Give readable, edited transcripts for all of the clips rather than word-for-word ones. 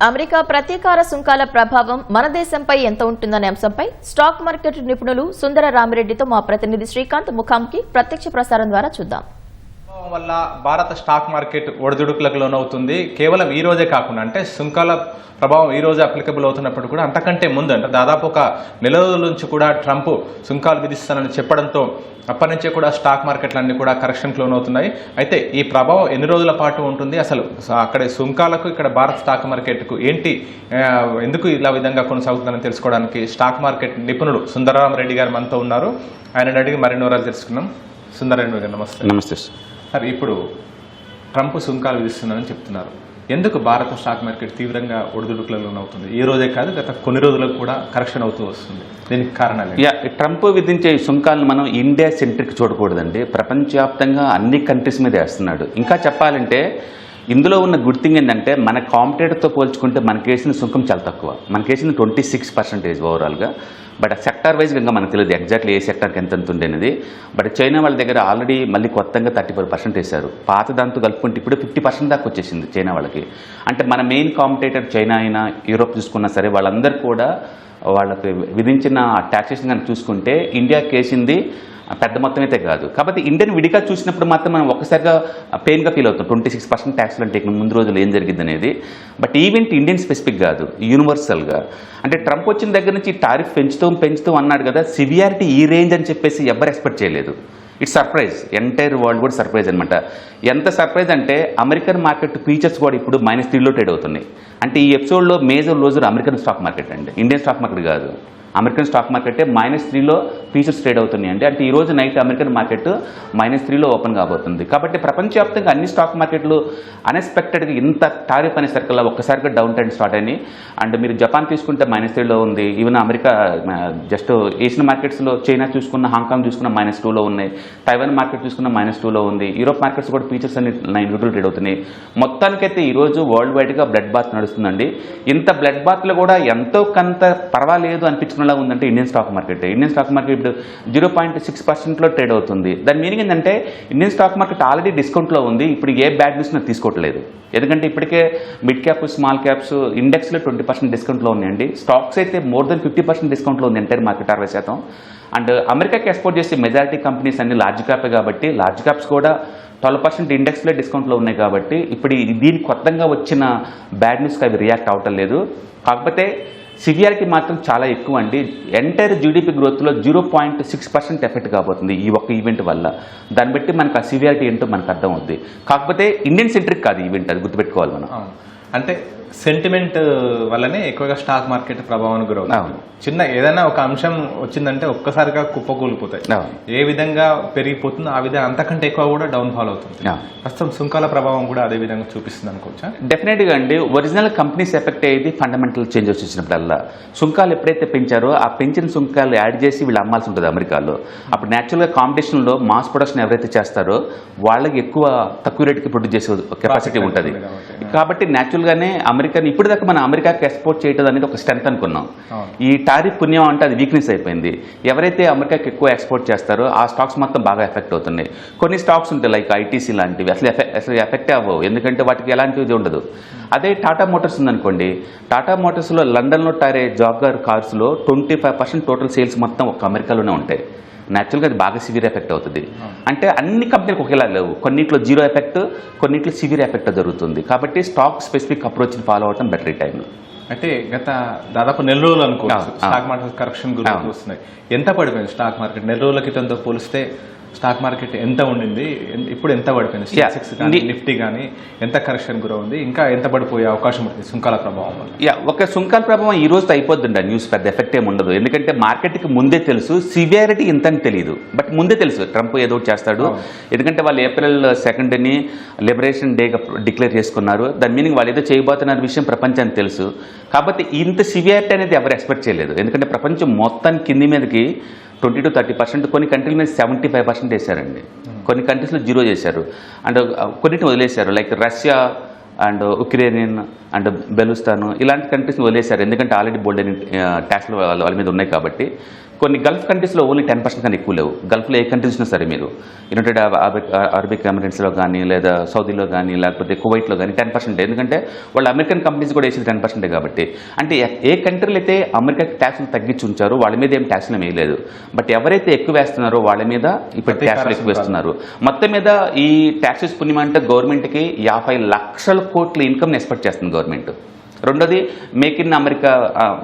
America ప్రతీకార సుంకాల ప్రభావం మన దేశంపై ఎంత ఉంటుందనే అంశంపై స్టాక్ మార్కెట్ నిపుణులు సుందర రామిరెడ్డితో మా ప్రతినిధి శ్రీకాంత్ ముఖాముఖి ప్రత్యక్ష ప్రసారం ద్వారా చూద్దాం. వల్ల భారత స్టాక్ మార్కెట్ ఒడిదుడుకులకు లోనవుతుంది. కేవలం ఈ రోజే కాకుండా అంటే సుంకాల ప్రభావం ఈ రోజు అప్లికబుల్ అవుతున్నప్పుడు కూడా అంతకంటే ముందు అంటే దాదాపు ఒక నెల రోజుల నుంచి కూడా ట్రంప్ సుంకాలు విధిస్తానని చెప్పడంతో అప్పటి నుంచే కూడా స్టాక్ మార్కెట్లన్నీ కూడా కరెక్షన్కి లోనవుతున్నాయి. అయితే ఈ ప్రభావం ఎన్ని రోజుల పాటు ఉంటుంది, అసలు అక్కడ సుంకాలకు ఇక్కడ భారత స్టాక్ మార్కెట్కు ఏంటి, ఎందుకు ఇలా విధంగా కొనసాగుతుందని తెలుసుకోవడానికి స్టాక్ మార్కెట్ నిపుణుడు సుందరరామరెడ్డి గారు మనతో ఉన్నారు. ఆయనని అడిగి మరిన్ని వివరాలు తెలుసుకున్నాం. సుందరరామరెడ్డి గారు నమస్తే. నమస్తే సార్. ఇప్పుడు ట్రంప్ సుంకాలు విధిస్తున్నారని చెప్తున్నారు. ఎందుకు భారత స్టాక్ మార్కెట్ తీవ్రంగా ఒడిదుడుకులలో అవుతుంది? ఈ రోజే కాదు, గత కొన్ని రోజులకు కూడా కరెక్షన్ అవుతూ వస్తుంది. దీనికి కారణాలు ట్రంప్ విధించే సుంకాలను మనం ఇండియా సెంట్రిక్ చూడకూడదండి. ప్రపంచవ్యాప్తంగా అన్ని కంట్రీస్ మీద వేస్తున్నాడు. ఇంకా చెప్పాలంటే ఇందులో ఉన్న గుడ్ థింగ్ ఏంటంటే మన కాంపిటేటర్తో పోల్చుకుంటే మనకేసిన సుంకం చాలా తక్కువ. మనకేసిన 26% ఓవరాల్గా. బట్ సెక్టార్ వైజ్గా ఇంకా మనకు తెలియదు ఎగ్జాక్ట్లీ ఏ సెక్టార్కి ఎంత ఉంటుంది. బట్ చైనా వాళ్ళ దగ్గర ఆల్రెడీ మళ్ళీ కొత్తగా 34% వేశారు. పాత దాంతో కలుపుకుంటే ఇప్పుడు 50% దాకా వచ్చేసింది చైనా వాళ్ళకి. అంటే మన మెయిన్ కాంపిటేటర్ చైనా అయినా యూరోప్ చూసుకున్నా సరే వాళ్ళందరూ కూడా వాళ్ళకి విధించిన ట్యాక్సేషన్ కనుక చూసుకుంటే ఇండియాకి వేసింది పెద్ద మొత్తం అయితే కాదు. కాబట్టి ఇండియన్ విడిగా చూసినప్పుడు మాత్రం మనం ఒక్కసారిగా పెయిన్గా ఫీల్ అవుతాం. 26% ట్యాక్స్లు అంటే ముందు రోజులు ఏం జరిగింది అనేది. బట్ ఈవెంట్ ఇండియన్ స్పెసిఫిక్ కాదు, యూనివర్సల్గా. అంటే ట్రంప్ వచ్చిన దగ్గర నుంచి టారిఫ్ పెంచుతూ అన్నాడు కదా, సివియారిటీ ఈ రేంజ్ అని చెప్పేసి ఎవరు ఎక్స్పెక్ట్ చేయలేదు. ఇట్స్ సర్ప్రైజ్, ఎంటైర్ వరల్డ్ కూడా సర్ప్రైజ్ అనమాట. ఎంత సర్ప్రైజ్ అంటే అమెరికన్ మార్కెట్ ఫీచర్స్ కూడా ఇప్పుడు -3లో ట్రేడ్ అవుతున్నాయి. అంటే ఈ ఎపిసోడ్లో మేజర్ రోజులు అమెరికన్ స్టాక్ మార్కెట్ అండి, ఇండియన్ స్టాక్ మార్కెట్ కాదు. అమెరికన్ స్టాక్ మార్కెటే -3లో ఫీచర్స్ ట్రేడ్ అవుతున్నాయి అండి. అంటే ఈరోజు నైట్ అమెరికన్ మార్కెట్ -3లో ఓపెన్ కాబోతుంది. కాబట్టి ప్రపంచవ్యాప్తంగా అన్ని స్టాక్ మార్కెట్లు అన్ఎక్స్పెక్టెడ్గా ఇంత టారిఫ్ అనే సర్కిల్లో ఒక్కసారిగా డౌన్ ట్రెండ్ స్టార్ట్ అయినాయి. అండ్ మీరు జపాన్ తీసుకుంటే -3లో ఉంది. ఈవెన్ అమెరికా జస్ట్ ఏషియన్ మార్కెట్స్లో చైనా చూసుకున్న, హాంకాంగ్ చూసుకున్న -2లో ఉన్నాయి. తైవాన్ మార్కెట్ చూసుకున్న -2లో ఉంది. యూరోప్ మార్కెట్స్ కూడా ఫీచర్స్ అన్ని 9 ట్రేడ్ అవుతున్నాయి. మొత్తానికైతే ఈరోజు వరల్డ్ వైడ్గా బ్లడ్ బాత్ నడుస్తుందండి. ఇంత బ్లడ్ బాత్లో కూడా ఎంతో కొంత పర్వాలేదు అనిపించుకునేలా ఉందంటే Indian stock market. Indian stock market ఇప్పుడు 0.6%లో ట్రేడ్ అవుతుంది. దాని మీనింగ్ ఏంటంటే ఇండియన్ స్టాక్ మార్కెట్ ఆల్రెడీ డిస్కౌంట్లో ఉంది. ఇప్పుడు ఏ బ్యాడ్ న్యూస్ తీసుకోవట్లేదు. ఎందుకంటే ఇప్పటికే మిడ్ క్యాప్, స్మాల్ క్యాప్స్ ఇండెక్స్లో 20% డిస్కౌంట్లో ఉన్నాయండి. స్టాక్స్ అయితే మోర్ దెన్ 50% డిస్కౌంట్లో ఉంది ఎంటైర్ మార్కెట్ 60%. అండ్ అమెరికాకి ఎక్స్పోర్ట్ చేసే మెజారిటీ కంపెనీస్ అన్ని లార్జ్ క్యాపే కాబట్టి లార్జ్ క్యాప్స్ కూడా 12% ఇండెక్స్లో డిస్కౌంట్లో ఉన్నాయి. కాబట్టి ఇప్పుడు దీనికి కొత్తగా వచ్చిన బ్యాడ్ న్యూస్కి అవి రియాక్ట్ అవ్వటం లేదు. కాకపోతే సివియారిటీ మాత్రం చాలా ఎక్కువ అండి. ఎంటైర్ జీడిపి గ్రోత్లో 0.6% ఎఫెక్ట్ కాబోతుంది ఈ ఒక్క ఈవెంట్ వల్ల. దాన్ని బట్టి మనకు ఆ సివియారిటీ ఏంటో మనకు అర్థం అవుతుంది. కాకపోతే ఇండియన్ సెంట్రిక్ కాదు ఈవెంట్, అది గుర్తుపెట్టుకోవాలి మనం. అంటే సెంటిమెంట్ వల్లనే ఎక్కువగా స్టాక్ మార్కెట్ ప్రభావానికి గురవుతుంది. చిన్న ఏదైనా ఒక అంశం వచ్చిందంటే ఒక్కసారిగా కుప్పకూలిపోతాయి. ఏ విధంగా పెరిగిపోతుందో ఆ విధంగా అంతకంటే ఎక్కువ కూడా డౌన్ ఫాల్ అవుతుంది. ప్రస్తుతం సుంకాల ప్రభావం కూడా అదే విధంగా చూపిస్తుంది అనుకోవచ్చా? డెఫినెట్గా అండి. ఒరిజినల్ కంపెనీస్ ఎఫెక్ట్ అయ్యేది ఫండమెంటల్ చేంజెస్ వచ్చినప్పుడల్లా. సుంకాలు ఎప్పుడైతే పెంచారో ఆ పెంచిన సుంకాలు యాడ్ చేసి వీళ్ళు అమ్మాల్సి ఉంటుంది అమెరికాలో. అప్పుడు న్యాచురల్గా కాంపిటీషన్లో మాస్ ప్రొడక్షన్ ఎవరైతే చేస్తారో వాళ్ళకి ఎక్కువ తక్కువ రేటుకి ప్రొడ్యూస్ చేసే కెపాసిటీ ఉంటుంది. కాబట్టి న్యాచురల్గానే అమెరికాని ఇప్పుడు దాకా మనం అమెరికాకి ఎక్స్పోర్ట్ చేయడం అనేది ఒక స్ట్రెంత్ అనుకున్నాం. ఈ టారిఫ్ పుణ్యం అంటే అది వీక్నెస్ అయిపోయింది. ఎవరైతే అమెరికాకి ఎక్కువ ఎక్స్పోర్ట్ చేస్తారో ఆ స్టాక్స్ మొత్తం బాగా ఎఫెక్ట్ అవుతున్నాయి. కొన్ని స్టాక్స్ ఉంటాయి లైక్ ఐటీసీ లాంటివి అసలు ఎఫెక్ట్ అవ్వవు, ఎందుకంటే వాటికి ఎలాంటిది ఉండదు. అదే టాటా మోటార్స్ ఉందనుకోండి, టాటా మోటార్స్లో లండన్లో టారే జాగ్వార్ కార్స్లో 25% టోటల్ సేల్స్ మొత్తం ఒక అమెరికాలోనే ఉంటాయి. న్యాచురల్గా అది బాగా సివియర్ ఎఫెక్ట్ అవుతుంది. అంటే అన్ని కంపెనీలకు ఒకేలా లేవు. కొన్నిట్లో జీరో ఎఫెక్ట్, కొన్నిట్లో సివియర్ ఎఫెక్ట్ జరుగుతుంది. కాబట్టి స్టాక్ స్పెసిఫిక్ అప్రోచ్ని ఫాలో అవడం బెటర్ ఈ టైంలో. అంటే గత దాదాపు నెల రోజులు అనుకోవచ్చు స్టాక్ మార్కెట్ కరెక్షన్ గురించి వస్తున్నాయి. ఎంత పడిపోయింది స్టాక్ మార్కెట్ నెల రోజుల క్రితంతో పోలిస్తే? స్టాక్ మార్కెట్ ఎంత ఉండింది, ఇప్పుడు ఎంత పడిపోయింది? సెన్సెక్స్ కానీ నిఫ్టీ కానీ ఎంత కరెక్షన్ గురవుంది, ఇంకా ఎంత పడిపోయే అవకాశం ఉంటుంది సుంకాల ప్రభావం వల్ల? ఒక సుంకాల ప్రభావం ఈ రోజు అయిపోద్దండి. న్యూస్ పెద్ద ఎఫెక్ట్ ఏమి ఉండదు. ఎందుకంటే మార్కెట్కి ముందే తెలుసు సివియారిటీ ఇంత అని తెలియదు. బట్ ముందే తెలుసు ట్రంప్ ఏదో చేస్తాడు. ఎందుకంటే వాళ్ళు April 2nd లిబరేషన్ డేగా డిక్లేర్ చేసుకున్నారు. దాని మీనింగ్ వాళ్ళు ఏదో చేయబోతున్న విషయం ప్రపంచానికి తెలుసు. కాబట్టి ఇంత సివియారిటీ అనేది ఎవరు ఎక్స్పెక్ట్ చేయలేదు. ఎందుకంటే ప్రపంచం మొత్తానికి కింది మీదకి 20 to 30%, కొన్ని కంట్రీల మీద 75% వేశారండి. కొన్ని కంట్రీస్లో 0 చేశారు. అండ్ కొన్నిటిని వదిలేశారు like Russia and Ukraine and బెలూస్తాను ఇలాంటి కంట్రీస్ని వదిలేశారు. ఎందుకంటే ఆల్రెడీ బోల్డ్ అని ట్యాక్స్లు వాళ్ళ మీద ఉన్నాయి కాబట్టి. కొన్ని గల్ఫ్ కంట్రీస్లో ఓన్లీ 10% కన్నా ఎక్కువ లేవు. గల్ఫ్లో ఏ కంట్రీస్ ఉన్నా సరే మీరు యునైటెడ్ అరబిక్ ఎమిరేట్స్లో కానీ లేదా సౌదీలో కానీ లేకపోతే కువైట్లో కానీ 10%. ఎందుకంటే వాళ్ళు అమెరికన్ కంపెనీస్ కూడా వేసేది 10% కాబట్టి. అంటే ఏ కంట్రీలు అయితే అమెరికాకి ట్యాక్స్లు తగ్గించి ఉంచారో వాళ్ళ మీద ఏం ట్యాక్స్లు వేయలేదు. బట్ ఎవరైతే ఎక్కువ వేస్తున్నారో వాళ్ళ మీద ఇప్పుడు ట్యాక్స్లు ఎక్కువ వేస్తున్నారు. మొత్తం మీద ఈ ట్యాక్సెస్ పుణ్యం అంటే గవర్నమెంట్కి 50 లక్షల కోట్ల ఇన్కమ్ని ఎక్స్పెక్ట్ చేస్తుంది గవర్నమెంట్. రెండోది మేక్ ఇన్ అమెరికా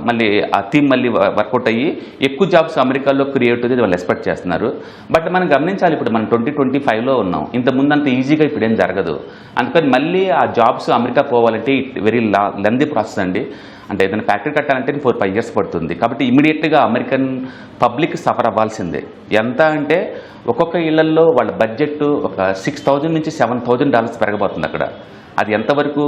మళ్ళీ ఆ థీమ్ మళ్ళీ వర్కౌట్ అయ్యి ఎక్కువ జాబ్స్ అమెరికాలో క్రియేట్ అవుతుంది వాళ్ళు ఎక్స్పెక్ట్ చేస్తున్నారు. బట్ మనం గమనించాలి, ఇప్పుడు మనం 2025లో ఉన్నాం. ఇంత ముందు అంత ఈజీగా ఇప్పుడు ఏం జరగదు. అందుకని మళ్ళీ ఆ జాబ్స్ అమెరికా పోవాలంటే వెరీ లెందీ ప్రాసెస్ అండి. అంటే ఏదైనా ఫ్యాక్టరీ కట్టాలంటే 4-5 ఇయర్స్ పడుతుంది. కాబట్టి ఇమీడియట్గా అమెరికన్ పబ్లిక్ సఫర్ అవ్వాల్సిందే. ఎంత అంటే ఒక్కొక్క ఇళ్లలో వాళ్ళ బడ్జెట్ ఒక $6,000 నుంచి $7,000 పెరగబోతుంది అక్కడ. అది ఎంతవరకు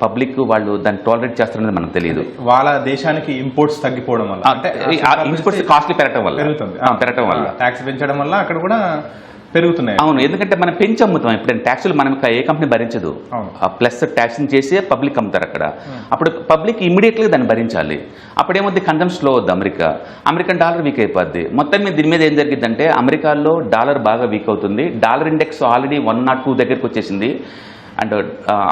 పబ్లిక్ వాళ్ళు దాన్ని టాలరేట్ చేస్తారనేది మనకు తెలియదు. వాళ్ళ దేశానికి ఇంపోర్ట్స్ తగ్గిపోవడం వల్ల, అంటే ఇంపోర్ట్స్ కాస్ట్లీ పెరగడం వల్ల ట్యాక్స్ పెంచడం వల్ల అక్కడ కూడా పెరుగుతున్నాయి. అవును, ఎందుకంటే మనం పెంచి అమ్ముతాం. ఇప్పుడు ట్యాక్సులు మనం ఏ కంపెనీ భరించదు, ప్లస్ ట్యాక్స్ చేసి పబ్లిక్ అమ్ముతారు అక్కడ. అప్పుడు పబ్లిక్ ఇమీడియట్గా దాన్ని భరించాలి. అప్పుడేమవుతుంది, కన్జంప్షన్ స్లో అవుద్ది. అమెరికన్ డాలర్ వీక్ అయిపోద్ది. మొత్తం మీద దీని మీద ఏం జరిగిందంటే అమెరికాలో డాలర్ బాగా వీక్ అవుతుంది. డాలర్ ఇండెక్స్ ఆల్రెడీ 102 దగ్గరికి వచ్చేసింది. అండ్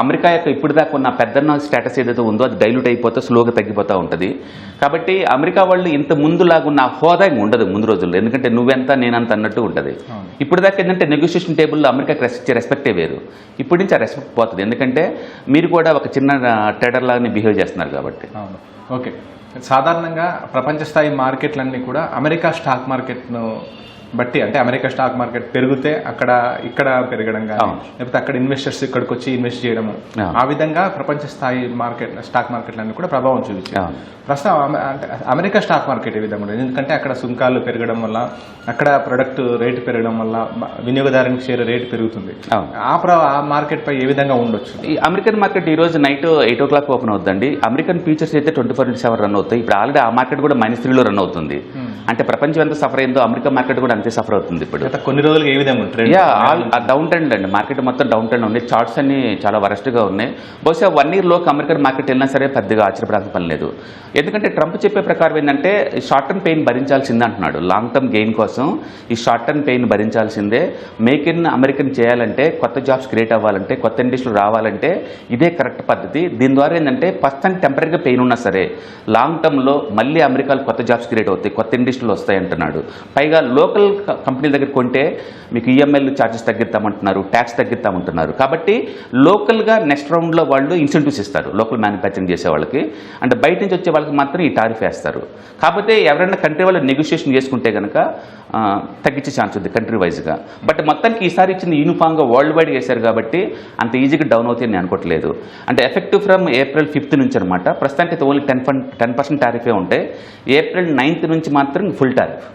అమెరికా యొక్క ఇప్పుడు దాకా ఉన్న పెద్దన్న స్టేటస్ ఏదైతే ఉందో అది డైల్యూట్ అయిపోతే స్లోగా తగ్గిపోతూ ఉంటుంది. కాబట్టి అమెరికా వాళ్ళు ఇంత ముందులాగున్న హోదా ఉండదు ముందు రోజుల్లో. ఎందుకంటే నువ్వెంత నేనంత అన్నట్టు ఉంటుంది. ఇప్పుడు దాకా ఏంటంటే నెగోషియేషన్ టేబుల్లో అమెరికాకి రెస్పెక్టే వేరు. ఇప్పటి నుంచి ఆ రెస్పెక్ట్ పోతుంది. ఎందుకంటే మీరు కూడా ఒక చిన్న ట్రేడర్ లాగానే బిహేవ్ చేస్తున్నారు కాబట్టి. ఓకే, సాధారణంగా ప్రపంచ స్థాయి మార్కెట్లన్నీ కూడా అమెరికా స్టాక్ మార్కెట్ను బట్టి, అంటే అమెరికా స్టాక్ మార్కెట్ పెరిగితే ఇక్కడ పెరగడం కానీ, లేకపోతే అక్కడ ఇన్వెస్టర్స్ ఇక్కడికి వచ్చి ఇన్వెస్ట్ చేయడము, ఆ విధంగా ప్రపంచ స్థాయి స్టాక్ మార్కెట్లన్నీ కూడా ప్రభావం చూపించాయి. ప్రస్తుతం అమెరికా స్టాక్ మార్కెట్ ఏ విధంగా ఉంటుంది? ఎందుకంటే అక్కడ సుంకాలు పెరగడం వల్ల, అక్కడ ప్రొడక్ట్ రేటు పెరగడం వల్ల వినియోగదారునికి షేర్ రేటు పెరుగుతుంది. ఆ మార్కెట్ పై ఏ విధంగా ఉండొచ్చు? ఈ అమెరికన్ మార్కెట్ ఈ రోజు నైట్ 8 o'clock ఓపెన్ అవుతుందండి. అమెరికన్ ఫ్యూచర్స్ అయితే 24/7 రన్ అవుతాయి. ఇప్పుడు ఆల్రెడీ ఆ మార్కెట్ కూడా -3లో రన్ అవుతుంది. అంటే ప్రపంచం ఎంత సఫర్ అయిందో అమెరికా మార్కెట్ కూడా అంతే సఫర్ అవుతుంది ఇప్పుడు. కొన్ని రోజులు ఏ విధంగా ఉంటుంది? డౌన్ ట్రెండ్ అండి. మార్కెట్ మొత్తం డౌన్ ట్రెండ్ ఉంది. చార్ట్స్ అన్ని చాలా వరస్ట్గా ఉన్నాయి. బహుశా 1 year లోకి అమెరికన్ మార్కెట్ వెళ్ళినా సరే పెద్దగా ఆశ్చర్యపడాల్సిన పని లేదు. ఎందుకంటే ట్రంప్ చెప్పే ప్రకారం ఏంటంటే షార్ట్ టర్మ్ పెయిన్ భరించాల్సిందే అంటున్నాడు. లాంగ్ టర్మ్ గెయిన్ కోసం ఈ షార్ట్ టర్మ్ పెయిన్ భరించాల్సిందే. మేక్ ఇన్ అమెరికన్ చేయాలంటే, కొత్త జాబ్స్ క్రియేట్ అవ్వాలంటే, కొత్త ఇండస్ట్రీలు రావాలంటే ఇదే కరెక్ట్ పద్ధతి. దీని ద్వారా ఏంటంటే ప్రస్తుతానికి టెంపరీగా పెయిన్ ఉన్నా సరే లాంగ్ టర్మ్లో మళ్ళీ అమెరికాలో కొత్త జాబ్స్ క్రియేట్ అవుతాయి, కొత్త ఇండస్ట్రీలు వస్తాయి అంటున్నాడు. పైగా లోకల్ కంపెనీల దగ్గర కొంటే మీకు ఈఎంఐలు ఛార్జెస్ తగ్గిస్తామంటున్నారు, ట్యాక్స్ తగ్గిస్తామంటున్నారు. కాబట్టి లోకల్గా నెక్స్ట్ రౌండ్లో వాళ్ళు ఇన్సెంటివ్స్ ఇస్తారు లోకల్ మ్యానుఫ్యాక్చరింగ్ చేసే వాళ్ళకి. అంటే బయట నుంచి వచ్చే వాళ్ళకి మాత్రం ఈ టారిఫ్ వేస్తారు. కాకపోతే ఎవరైనా కంట్రీ వాళ్ళు నెగోషియేషన్ చేసుకుంటే కనుక తగ్గించే ఛాన్స్ ఉంది కంట్రీ వైజ్గా. బట్ మొత్తానికి ఈసారి ఇచ్చిన యూనిఫామ్గా వరల్డ్ వైడ్ చేశారు కాబట్టి అంత ఈజీగా డౌన్ అవుతాయని నేను అనుకోవట్లేదు. అంటే ఎఫెక్టివ్ ఫ్రమ్ April 5th నుంచి అనమాట. ప్రస్తుతానికి అయితే ఓన్లీ 10% టారిఫే ఉంటాయి. April 9th నుంచి మాత్రం ఫుల్ టారిఫ్.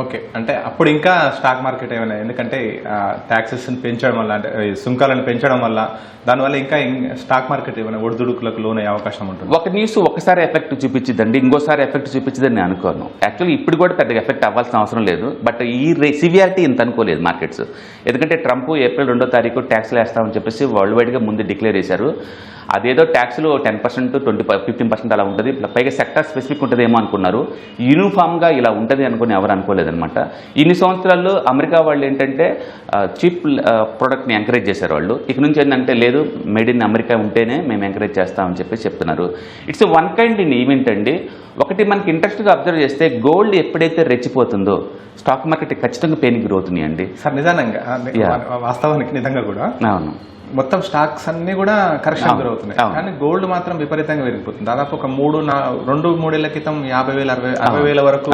ఓకే, అంటే అప్పుడు ఇంకా స్టాక్ మార్కెట్ ఏమైనా, ఎందుకంటే ట్యాక్సెస్ పెంచడం వల్ల, అంటే సుంకాలను పెంచడం వల్ల, దానివల్ల ఇంకా స్టాక్ మార్కెట్ ఏమైనా ఒడిదుడుకులకు లోనయ్యే అవకాశం ఉంటుంది? ఒక న్యూస్ ఒకసారి ఎఫెక్ట్ చూపించిందండి, ఇంకోసారి ఎఫెక్ట్ చూపించిందని నేను అనుకోను. యాక్చువల్లీ ఇప్పుడు కూడా పెద్దగా ఎఫెక్ట్ అవ్వాల్సిన అవసరం లేదు. బట్ ఈ సివియారిటీ ఇంత అనుకోలేదు మార్కెట్స్. ఎందుకంటే ట్రంప్ April 2వ తారీఖు ట్యాక్స్లు వేస్తామని చెప్పేసి వరల్డ్ వైడ్గా ముందు డిక్లేర్ చేశారు. అదేదో ట్యాక్స్లు 10%, 15% అలా ఉంటుంది. పైగా సెక్టార్ స్పెసిఫిక్ ఉంటుందేమో అనుకున్నారు. యూనిఫామ్గా ఇలా ఉంటుంది అనుకుని ఎవరు అనుకోలేదన్నమాట. ఇన్ని సంవత్సరాల్లో అమెరికా వాళ్ళు ఏంటంటే చీప్ ప్రోడక్ట్ని ఎంకరేజ్ చేశారు వాళ్ళు. ఇక నుంచి ఏంటంటే లేదు, మేడ్ ఇన్ అమెరికా ఉంటేనే మేము ఎంకరేజ్ చేస్తామని చెప్పి చెప్తున్నారు. It's one kind in event అండి. ఒకటి మనకి ఇంట్రెస్ట్గా అబ్జర్వ్ చేస్తే గోల్డ్ ఎప్పుడైతే రెచ్చిపోతుందో స్టాక్ మార్కెట్ ఖచ్చితంగా పెయిన్ గ్రోత్ ఉన్నాయండి సార్. నిజంగా వాస్తవానికి నిజంగా కూడా అవును, మొత్తం స్టాక్స్ అన్ని కూడా కరెక్షన్ గురవుతున్నాయి. కానీ గోల్డ్ మాత్రం విపరీతంగా పెరిగిపోతుంది. దాదాపు ఒక 2-3 ఏళ్ల క్రితం 50,000, 60,000 వరకు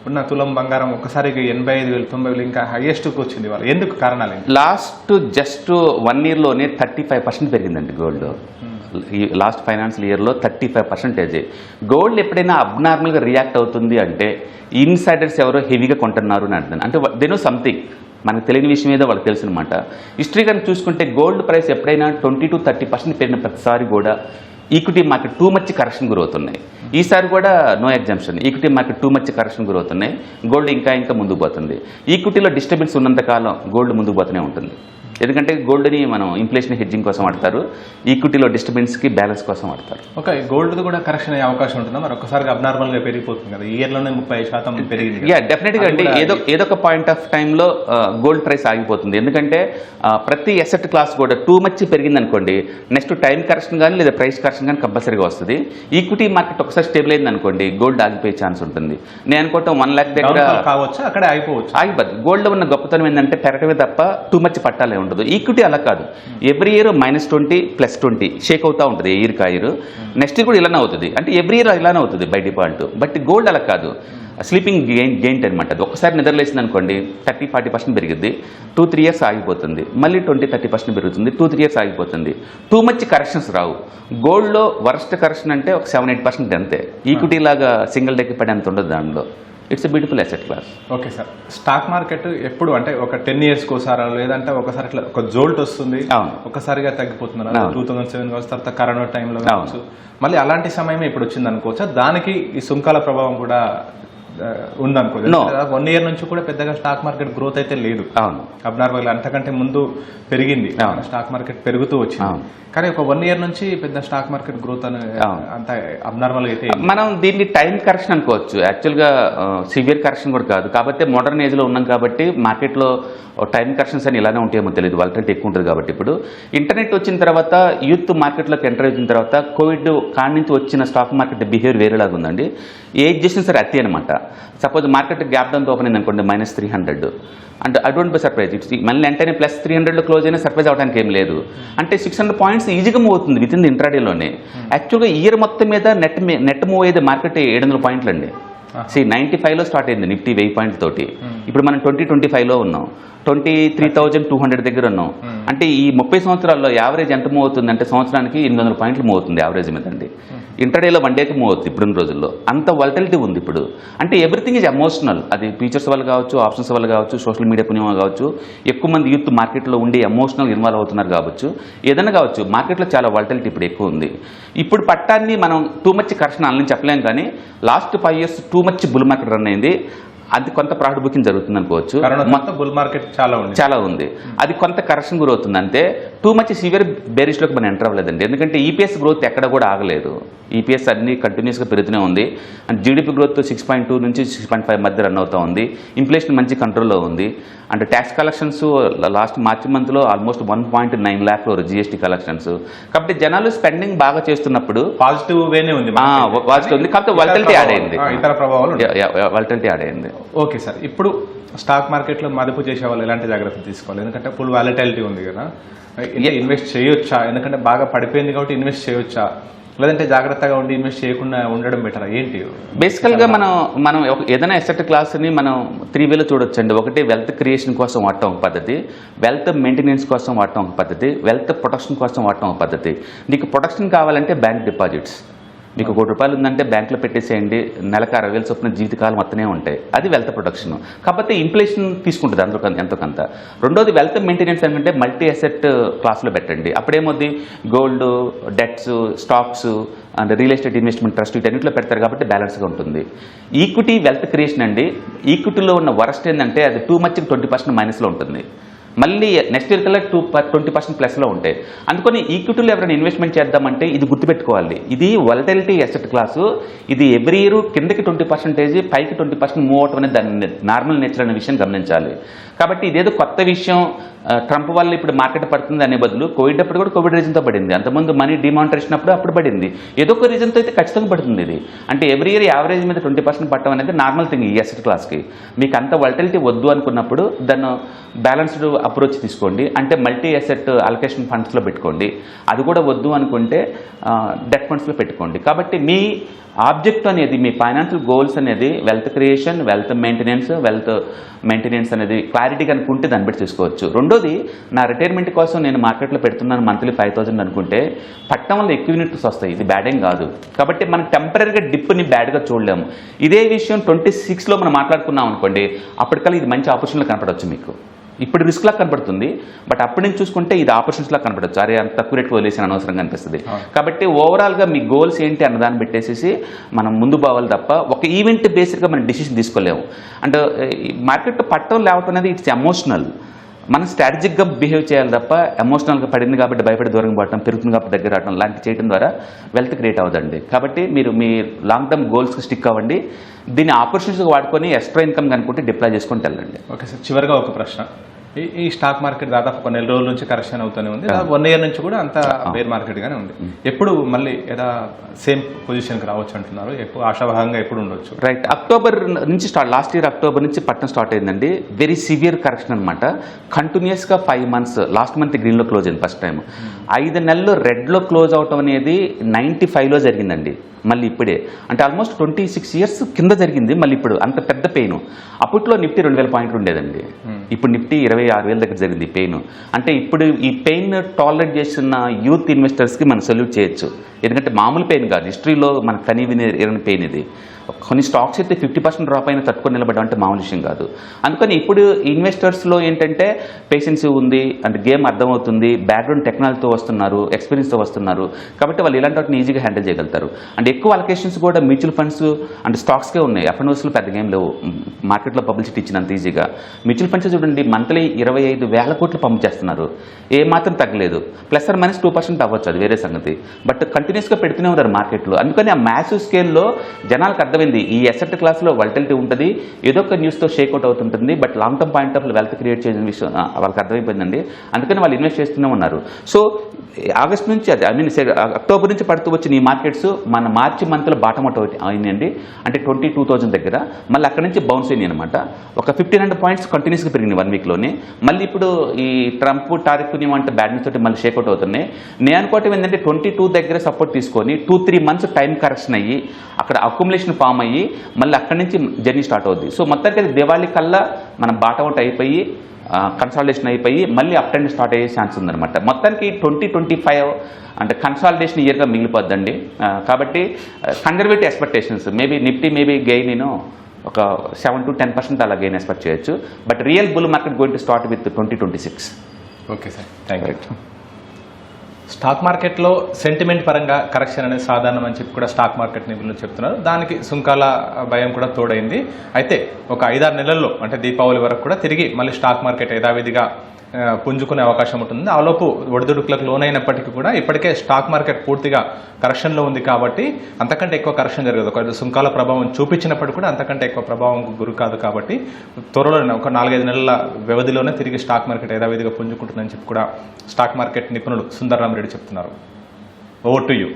ఉన్న తులం బంగారం ఒక్కసారిగా 85,000, 90,000 ఇంకా హైయెస్ట్ కు వచ్చింది. వాళ్ళు ఎందుకు కారణాలు? లాస్ట్ జస్ట్ 1 year లోనే 35% పెరిగిందండి గోల్డ్. ఈ లాస్ట్ ఫైనాన్షియల్ ఇయర్లో 35%. గోల్డ్ ఎప్పుడైనా అబ్నార్మల్గా రియాక్ట్ అవుతుంది అంటే ఇన్సైడర్స్ ఎవరో హెవీగా కొంటున్నారు అని అర్థం. అంటే దే నో సంథింగ్, మనకు తెలియని విషయం ఏదో వాళ్ళకి తెలుసు అనమాట. హిస్టరీ కనుక చూసుకుంటే గోల్డ్ ప్రైస్ ఎప్పుడైనా 20 to 30% పెరిగిన ప్రతిసారి కూడా equity market too much correction గురవుతున్నాయి. ఈసారి కూడా no exemption, equity market too much correction గురవుతున్నాయి. గోల్డ్ ఇంకా ముందుకు పోతుంది. ఈక్విటీలో డిస్టర్బెన్స్ ఉన్నంతకాలం గోల్డ్ ముందుకు పోతూనే ఉంటుంది. ఎందుకంటే గోల్డ్ని మనం ఇన్ఫ్లేషన్ హెడ్జింగ్ కోసం వాడతారు, ఈక్విటీలో డిస్టర్బెన్స్కి బ్యాలెన్స్ కోసం వాడతారు. ఓకే, గోల్డ్ కూడా కరెక్షన్ అయ్యే అవకాశం ఉంటుందా? మరి ఒక్కసారిగా అబ్నార్మల్ గా పెరిగిపోతుంది కదా, ఈ ఇయర్లోనే 30% పెరిగింది. డెఫినెట్గా అండి. ఏదో ఒక పాయింట్ ఆఫ్ టైంలో గోల్డ్ ప్రైస్ ఆగిపోతుంది. ఎందుకంటే ప్రతి అసెట్ క్లాస్ కూడా టూ మచ్ పెరిగింది అనుకోండి, నెక్స్ట్ టైం కరెక్షన్ కానీ లేదా ప్రైస్ కరెక్షన్ కానీ కంపల్సరీగా వస్తుంది. ఈక్విటీ మార్కెట్ ఒకసారి స్టేబుల్ అయింది అనుకోండి, గోల్డ్ ఆగిపోయే ఛాన్స్ ఉంటుంది. నేను అనుకోవటం 1 లక్ష దగ్గర కావచ్చు, అక్కడే ఆగిపోతుంది. గోల్డ్ ఉన్న గొప్పతనం ఏంటంటే పెరగటమే తప్ప టూ మచ్ పట్టాలే ఉండదు. ఈక్విటీ అలా కాదు, ఎవ్రీ ఇయర్ -20 +20 షేక్ అవుతూ ఉంటుంది ఇయర్ కా ఇయర్. నెక్స్ట్ ఇయర్ కూడా ఇలానే అవుతుంది, అంటే ఎవ్రీ ఇయర్ ఇలానే అవుతుంది బై డిఫాల్ట్. బట్ గోల్డ్ అలా కాదు, స్లీపింగ్ గెయిన్ అనమాట. అది ఒకసారి నిద్రలేసింది అనుకోండి 30-40% పెరిగింది, 2-3 ఇయర్స్ ఆగిపోతుంది, మళ్ళీ 20-30% పెరుగుతుంది, 2-3 ఇయర్స్ ఆగిపోతుంది. టూ మచ్ కరెక్షన్స్ రావు. గోల్డ్లో వరస్ట్ కరెక్షన్ అంటే ఒక 7-8% అంతే. ఈక్విటీ లాగా సింగిల్ డేకి పడేంత ఉండదు దానిలో. It's a beautiful asset class. Okay sir, stock market ఎప్పుడు అంటే ఒక 10 ఇయర్స్కి ఒకసారి లేదంటే ఒకసారి ఇట్లా ఒక జోల్ట్ వస్తుంది, ఒకసారిగా తగ్గిపోతుంది. 2007 కావచ్చు, తర్వాత కరోనా టైంలో కావచ్చు, మళ్ళీ అలాంటి సమయమే ఇప్పుడు వచ్చింది అనుకోవచ్చా? దానికి ఈ సుంకాల ప్రభావం కూడా ఉందనుకోవచ్చు. 1 ఇయర్ నుంచి కూడా పెద్దగా స్టాక్ మార్కెట్ గ్రోత్ అయితే లేదు, అబ్నార్మల్ అంతకంటే ముందు పెరిగింది స్టాక్ మార్కెట్, పెరుగుతూ వచ్చింది. కానీ ఒక 1 ఇయర్ నుంచి పెద్ద స్టాక్ మార్కెట్ గ్రోత్ అంత అబ్నార్మల్ అయితే మనం దీన్ని టైం కరెక్షన్ అనుకోవచ్చు. యాక్చువల్గా సివియర్ కరెక్షన్ కూడా కాదు, కాబట్టి మోడర్న్ ఏజ్లో ఉన్నాం కాబట్టి మార్కెట్లో టైం కరెక్షన్స్ అని ఇలానే ఉంటాయేమో తెలియదు, వాలటిలిటీ ఎక్కువ ఉంటుంది కాబట్టి. ఇప్పుడు ఇంటర్నెట్ వచ్చిన తర్వాత, యూత్ మార్కెట్లోకి ఎంటర్ అయిన తర్వాత, కోవిడ్ కాడి నుంచి వచ్చిన స్టాక్ మార్కెట్ బిహేవియర్ వేరేలాగా ఉందండి. ఏజ్ చేసిన సరే అతి అనమాట. Suppose market gap down open అయింది అనుకోండి -300, అంటే I don't be surprise. It's మళ్ళీ వెంటనే +300లో క్లోజ్ అయినా సర్ప్రైజ్ అవడానికి ఏం లేదు. అంటే 600 పాయింట్స్ ఈజీగా మూవ్ అవుతుంది విత్ ఇన్ ది ఇంట్రాడేలోనే. యాక్చువల్గా ఇయర్ మొత్తం మీద నెట్ మూవ్ అయ్యేది మార్కెట్ 700 పాయింట్లు అండి. 95లో స్టార్ట్ అయింది నిఫ్టీ 1000 పాయింట్ల తోటి. ఇప్పుడు మనం 2025లో ఉన్నాం, 23,200 దగ్గర ఉన్నాం. అంటే ఈ 30 సంవత్సరాల్లో యావరేజ్ ఎంత మూవ్ అవుతుంది అంటే సంవత్సరానికి 800 పాయింట్లు మూవ్ అవుతుంది యావరేజ్ మీద అండి. ఇంటర్డేలో 1 డేకి మూవ్ అవుతుంది ఇప్పుడున్న రోజుల్లో. అంత వాలటిలిటీ ఉంది ఇప్పుడు. అంటే ఎవ్రీథింగ్ ఈజ్ ఎమోషనల్. అది ఫీచర్స్ వల్ల కావచ్చు, ఆప్షన్స్ వల్ల కావచ్చు, సోషల్ మీడియా పుణ్యం కావచ్చు, ఎక్కువ మంది యూత్ మార్కెట్లో ఉండి ఎమోషనల్ ఇన్వాల్వ్ అవుతున్నారు కావచ్చు, ఏదైనా కావచ్చు. మార్కెట్లో చాలా వాలటిలిటీ ఇప్పుడు ఎక్కువ ఉంది. ఇప్పుడు పట్టాన్ని మనం టూ మచ్ కరెక్షన్ అని చెప్పలేం, కానీ last 5 years too much bull market run అయింది. అది కొంత ప్రాఫిట్ బుకింగ్ జరుగుతుంది అనుకోవచ్చు. బుల్ మార్కెట్ చాలా ఉంది. అది కొంత కరెక్షన్ గురవుతుంది అంతే. టూ మచ్ సివియర్ బేరిష్లోకి మనం ఎంటర్ అవ్వలేదండి. ఎందుకంటే ఈపీఎస్ గ్రోత్ ఎక్కడ కూడా ఆగలేదు. ఈపీఎస్ అన్ని కంటిన్యూస్గా పెరుగుతూనే ఉంది. అండ్ జీడిపి గ్రోత్ 6.2 నుంచి 6.5 మధ్య రన్ అవుతూ ఉంది. ఇన్ఫ్లేషన్ మంచి కంట్రోల్లో ఉంది. అండ్ ట్యాక్స్ కలెక్షన్స్ లాస్ట్ మార్చి మంత్లో ఆల్మోస్ట్ 1.9 lakh జీఎస్టీ కలెక్షన్స్. కాబట్టి జనాలు స్పెండింగ్ బాగా చేస్తున్నప్పుడు పాజిటివ్ వేనే ఉంది, పాజిటివ్ ఉంది. కాకపోతే వాలటిలిటీ యాడ్ అయింది, ఇతర ప్రభావాలు వాలటిలిటీ యాడ్ అయింది. ఓకే సార్, ఇప్పుడు స్టాక్ మార్కెట్లో మదుపు చేసే వాళ్ళు ఎలాంటి జాగ్రత్తలు తీసుకోవాలి? ఎందుకంటే ఫుల్ వాలటిలిటీ ఉంది కదా, ఇన్వెస్ట్ చేయొచ్చా? ఎందుకంటే బాగా పడిపోయింది కాబట్టి ఇన్వెస్ట్ చేయొచ్చా, లేదంటే జాగ్రత్తగా ఉండి ఇన్వెస్ట్ చేయకుండా ఉండడం బెటర్ ఏంటి? బేసికల్గా మనం ఏదైనా అసెట్ క్లాస్ని మనం 3 వేలో చూడొచ్చండి. ఒకటి వెల్త్ క్రియేషన్ కోసం వాడటం ఒక పద్ధతి, వెల్త్ మెయింటెనెన్స్ కోసం వాడటం ఒక పద్ధతి, వెల్త్ ప్రొటెక్షన్ కోసం వాడటం ఒక పద్ధతి. నీకు ప్రొటెక్షన్ కావాలంటే బ్యాంక్ డిపాజిట్స్. మీకు ₹1 ఉందంటే బ్యాంకులో పెట్టేసేయండి, నెలకు 60,000 చొప్పున జీవితకాలం మొత్తమే ఉంటాయి. అది వెల్త్ ప్రొటెక్షన్. కాకపోతే ఇన్ఫ్లేషన్ తీసుకుంటుంది అందులో ఎంతో కొంత. రెండోది వెల్త్ మెయింటెనెన్స్ ఏంటంటే మల్టీ అసెట్ క్లాస్లో పెట్టండి. అప్పుడేమొద్ది gold, debts, stocks and real estate investment trust వీటన్నిటిలో పెడతారు కాబట్టి బ్యాలెన్స్గా ఉంటుంది. ఈక్విటీ వెల్త్ క్రియేషన్ అండి. ఈక్విటీలో ఉన్న వరస్ట్ ఏంటంటే అది టూ మచ్ 20% మైనస్లో ఉంటుంది. మళ్ళీ నెక్స్ట్ ఇయర్ కల్లా 20% ప్లస్లో ఉంటాయి. అందుకని ఈక్విటీలో ఎవరైనా ఇన్వెస్ట్మెంట్ చేద్దామంటే ఇది గుర్తుపెట్టుకోవాలి, ఇది వాలటిలిటీ అసెట్ క్లాసు. ఇది ఎవ్రీ ఇయర్ కిందకి 20%, పైకి 20% మూవ్ అవటం అనేది దాని నార్మల్ నేచర్ అనే విషయం గమనించాలి. కాబట్టి ఇదేదో కొత్త విషయం, ట్రంప్ వల్ల ఇప్పుడు మార్కెట్ పడుతుంది అనే బదులు కోవిడ్ అప్పుడు కూడా కోవిడ్ రీజన్తో పడింది, అంతకుముందు మనీ డిమానిటరేషన్ అప్పుడు పడింది, ఏదో ఒక రీజన్తో అయితే ఖచ్చితంగా పడుతుంది ఇది. అంటే ఎవ్రీ ఇయర్ యావరేజ్ మీద 20% పట్టడం అనేది నార్మల్ థింగ్ ఈ అసెట్ క్లాస్కి. మీకు అంత వాలటిలిటీ వద్దు అనుకున్నప్పుడు దాన్ని బ్యాలెన్స్డ్ అప్రోచ్ తీసుకోండి. అంటే మల్టీ అసెట్ అలొకేషన్ ఫండ్స్లో పెట్టుకోండి. అది కూడా వద్దు అనుకుంటే డెట్ ఫండ్స్లో పెట్టుకోండి. కాబట్టి మీ ఆబ్జెక్ట్ అనేది, మీ ఫైనాన్షియల్ గోల్స్ అనేది వెల్త్ క్రియేషన్, వెల్త్ మెయింటెనెన్స్ అనేది క్లారిటీగా అనుకుంటే దాన్ని బట్టి తీసుకోవచ్చు. రెండోది, నా రిటైర్మెంట్ కోసం నేను మార్కెట్లో పెడుతున్నాను మంత్లీ 5,000 అనుకుంటే పట్టడం వల్ల ఎక్కువ యూనిట్స్ వస్తాయి, ఇది బ్యాడ్ ఏం కాదు. కాబట్టి మనం టెంపరీగా డిప్ని బ్యాడ్గా చూడలేము. ఇదే విషయం 26లో మనం మాట్లాడుకున్నాం అనుకోండి, అప్పటికల్లా ఇది మంచి ఆపర్చునిటీ కనపడవచ్చు మీకు. ఇప్పుడు రిస్క్లా కనపడుతుంది, బట్ అప్పటి నుంచి చూసుకుంటే ఇది ఆపర్చునిటీలా కనపడచ్చు. అరే అంత తక్కువ రేట్కి వదిలేసిన అనవసరంగా అనిపిస్తుంది. కాబట్టి ఓవరాల్గా మీ గోల్స్ ఏంటి అన్నదాన్ని పెట్టేసి మనం ముందు పోవాలి తప్ప ఒక ఈవెంట్ బేస్డ్గా మనం డిసిషన్ తీసుకోలేము. అంటే మార్కెట్ పట్టం లేవటం అనేది ఇట్స్ ఎమోషనల్. మనం స్ట్రాటజిక్గా బిహేవ్ చేయాలి తప్ప ఎమోషనల్గా పడింది కాబట్టి భయపడి దూరంగా పడటం, పెరుగుతుంది కాబట్టి దగ్గర రావడం లాంటి చేయడం ద్వారా వెల్త్ క్రియేట్ అవుతుంది. కాబట్టి మీరు మీ లాంగ్ టర్మ్ గోల్స్కి స్టిక్ అవ్వండి. దీన్ని ఆపర్చునిటీగా వాడుకొని ఎక్స్ట్రా ఇన్కమ్ కనుకుంటే డిప్లాయ్ చేసుకుంటూ వెళ్ళండి. ఓకే సార్, చివరిగా ఒక ప్రశ్న. ఈ స్టాక్ మార్కెట్ దాదాపు ఒక నెల రోజుల నుంచి కరెక్షన్ అవుతూనే ఉంది, 1 year నుంచి కూడా అంత బేర్ మార్కెట్ గానే ఉంది. ఎప్పుడు మళ్ళీ ఎలా సేమ్ పొజిషన్కి రావచ్చు అంటున్నారు? ఎప్పుడు ఆశాభాగంగా ఎప్పుడు ఉండొచ్చు? రైట్, అక్టోబర్ నుంచి లాస్ట్ ఇయర్ అక్టోబర్ నుంచి పట్టణం స్టార్ట్ అయిందండి. వెరీ సివియర్ కరెక్షన్ అనమాట. కంటిన్యూస్గా 5 months, లాస్ట్ మంత్ గ్రీన్లో క్లోజ్ అయింది ఫస్ట్ టైం. 5 నెలలు రెడ్లో క్లోజ్ అవటం అనేది 95లో జరిగిందండి. మళ్ళీ ఇప్పుడే అంటే ఆల్మోస్ట్ 26 years కింద జరిగింది. మళ్ళీ ఇప్పుడు అంత పెద్ద పెయిన్. అప్పట్లో నిఫ్టీ 2000 పాయింట్లు ఉండేదండి, ఇప్పుడు నిఫ్టీ 26,000 దగ్గర జరిగింది పెయిన్. అంటే ఇప్పుడు ఈ పెయిన్ టాలరేట్ చేస్తున్న యూత్ ఇన్వెస్టర్స్కి మనం సల్యూట్ చేయొచ్చు. ఎందుకంటే మామూలు పెయిన్ కాదు, హిస్టరీలో మనకు కనీ విని పెయిన్ ఇది. కొన్ని స్టాక్స్ అయితే 50% డ్రాప్ అయినా తట్టుకొని నిలబడడం అంటే మామూలు విషయం కాదు. అందుకని ఇప్పుడు ఇన్వెస్టర్స్లో ఏంటంటే పేషెన్సీ ఉంది, అంటే గేమ్ అర్థమవుతుంది, బ్యాక్గ్రౌండ్ టెక్నాలజీతో వస్తున్నారు, ఎక్స్పీరియన్స్తో వస్తున్నారు. కాబట్టి వాళ్ళు ఇలాంటి వాటిని ఈజీగా హ్యాండిల్ చేయగలుగుతారు. అండ్ ఎక్కువ అలొకేషన్స్ కూడా మ్యూచువల్ ఫండ్స్ అండ్ స్టాక్స్కే ఉన్నాయి. ఎఫ్ఎన్ఓస్లో పెద్ద గేమ్ లేవు మార్కెట్లో పబ్లిసిటీ ఇచ్చినంత ఈజీగా. మ్యూచువల్ ఫండ్స్ చూడండి, మంత్లీ 25,000 కోట్లు పంప్ చేస్తున్నారు, ఏమాత్రం తగ్గలేదు. ప్లస్ ఆర్ మైనస్ 2% అవ్వచ్చు, అది వేరే సంగతి. బట్ కంటిన్యూస్గా పెడుతూనే ఉన్నారు మార్కెట్లో. అందుకని ఆ మ్యాసివ్ స్కేల్లో జనాలకు అర్థమైంది ఈ అసెట్ క్లాస్లో వల్టిలిటీ ఉంటుంది, ఏదో ఒక న్యూస్తో షేక్అవుట్ అవుతుంటుంది. But long term point of wealth create చేసిన విషయం వాళ్ళకి అర్థమైపోయిందండి. అందుకని వాళ్ళు ఇన్వెస్ట్ చేస్తూనే ఉన్నారు. సో ఆగస్ట్ నుంచి అక్టోబర్ నుంచి పడుతూ వచ్చిన ఈ మార్కెట్స్ మన మార్చి మంత్లో బాటమ్ అవుట్ అయిందండి. అంటే 22,000 దగ్గర. మళ్ళీ అక్కడ నుంచి బౌన్స్ అయింది అనమాట. ఒక 1,500 points కంటిన్యూస్గా పెరిగింది 1 weekలోనే. మళ్ళీ ఇప్పుడు ఈ ట్రంప్ టారిఫ్ అంటే బ్యాడ్ న్యూస్ తోటి మళ్ళీ షేక్అవుట్ అవుతున్నాయి. నేను అనుకోవటం ఏంటంటే 22 దగ్గర సపోర్ట్ తీసుకొని 2-3 months టైం కరెక్షన్ అయ్యి అక్కడ అక్యుములేషన్ ఫామ్ అయ్యి మళ్ళీ అక్కడి నుంచి జర్నీ స్టార్ట్ అవుద్ది. సో మొత్తానికి దివాళీ కల్లా మనం బాటమ్ అవుట్ అయిపోయి కన్సాలిడేషన్ అయిపోయి మళ్ళీ అప్ ట్రెండ్ స్టార్ట్ అయ్యే ఛాన్స్ ఉందన్నమాట. మొత్తానికి 2025 అంటే కన్సాలిడేషన్ ఇయర్గా మిగిలిపోద్దండి. కాబట్టి conservative expectations maybe Nifty maybe gain ఒక 7 to 10% అలా గెయిన్ ఎక్స్పెక్ట్ చేయొచ్చు. But real bull market going to start with 2026. Okay sir, thank you. Stock మార్కెట్లో సెంటిమెంట్ పరంగా కరెక్షన్ అనేది సాధారణం అని చెప్పి కూడా స్టాక్ మార్కెట్ నిపుణులు చెప్తున్నారు. దానికి సుంకాల భయం కూడా తోడైంది. అయితే ఒక 5-6 నెలల్లో అంటే దీపావళి వరకు కూడా తిరిగి మళ్ళీ స్టాక్ మార్కెట్ యథావిధిగా పుంజుకునే అవకాశం ఉంటుంది. ఆలోపు ఒడిదుడుకులకు లోనైనప్పటికీ కూడా ఇప్పటికే స్టాక్ మార్కెట్ పూర్తిగా కరెక్షన్లో ఉంది కాబట్టి అంతకంటే ఎక్కువ కరెక్షన్ జరగదు. ఒక సుంకాల ప్రభావం చూపించినప్పుడు కూడా అంతకంటే ఎక్కువ ప్రభావం గురి కాదు. కాబట్టి త్వరలోనే ఒక 4-5 నెలల వ్యవధిలోనే తిరిగి స్టాక్ మార్కెట్ యథావిధిగా పుంజుకుంటుందని చెప్పి కూడా స్టాక్ మార్కెట్ నిపుణులు సుందర్ రామిరెడ్డి చెప్తున్నారు. Over to you.